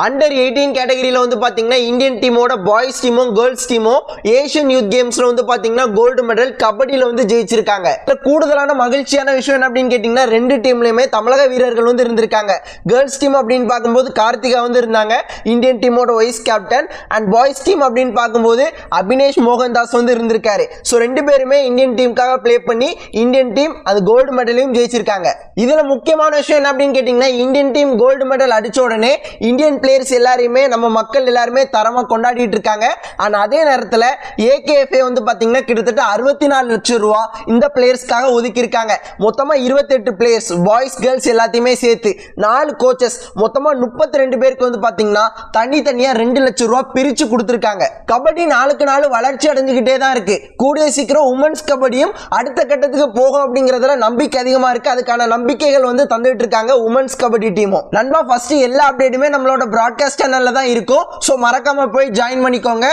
Under 18 கேட்டகரியில வந்து பாத்தீங்கன்னா இந்தியன் டீமோட பாய்ஸ் டீமும் கேர்ள்ஸ் டீமும் ஏசியன் யூத் கேம்ஸ்ல வந்து பாத்தீங்கன்னா கோல்டு மெடல் கபடியில வந்து ஜெயிச்சிருக்காங்க. கூடுதலான மகிழ்ச்சியான விஷயம் என்ன அப்படின்னு கேட்டீங்கன்னா ரெண்டு டீம்லயுமே தமிழக வீரர்கள் வந்து இருந்திருக்காங்க. கேர்ள்ஸ் டீம் அப்படின்னு பார்க்கும்போது கார்த்திகா வந்து இருந்தாங்க, இந்தியன் டீமோட vice captain. And boys team அப்படின்னு பார்க்கும்போது அபினேஷ் மோகன்தாஸ் வந்து இருந்திருக்காரு. ஸோ ரெண்டு பேருமே இந்தியன் டீமுக்காக பிளே பண்ணி இந்தியன் டீம் அது கோல்டு மெடலையும் ஜெயிச்சிருக்காங்க. இதுல முக்கியமான விஷயம் என்ன அப்படின்னு கேட்டீங்கன்னா இந்தியன் டீம் கோல்டு மெடல் அடிச்ச உடனே இந்தியன் பிளேயர்ஸ் எல்லாரையுமே நம்ம மக்கள் எல்லாருமே தரமா கொண்டாடிட்டு இருக்காங்க. ஆனா அதே நேரத்தில் ஏகேஎஃப்ஏ வந்து பாத்தீங்கன்னா கிட்டத்தட்ட 64 லட்சம் ரூபாய் இந்த பிளேயர்ஸ்க்காக ஒதுக்கி இருக்காங்க. மொத்தமா 28 பிளேயர்ஸ் பாய்ஸ் கேர்ள்ஸ் எல்லாத்தையுமே சேர்த்து 4 கோச்சஸ் மொத்தமா 32 பேருக்கு வந்து பாத்தீங்கன்னா தனித்தனியா 2 லட்சம் ரூபாய் பிரிச்சு கொடுத்திருக்காங்க. கபடி நாளுக்கு நாள் வளர்ச்சி அடைஞ்சுக்கிட்டே தான் இருக்கு. கூடிய சீக்கிரம் உமன்ஸ் கபடியும் அடுத்த கட்டத்துக்கு போகும் அப்படிங்கறதுல நம்பிக்கை அதிகமா இருக்கு. அதுக்கான நம்பிக்கைகள் வந்து தந்துட்டு இருக்காங்க உமன்ஸ் கபடி டீமும். நண்பா ஃபர்ஸ்ட் எல்லா அப்டேட்டுமே நம்மளோட பிராட்காஸ்ட் சேனல்ல தான் இருக்கும். சோ மறக்காம போய் ஜாயின் பண்ணிக்கோங்க.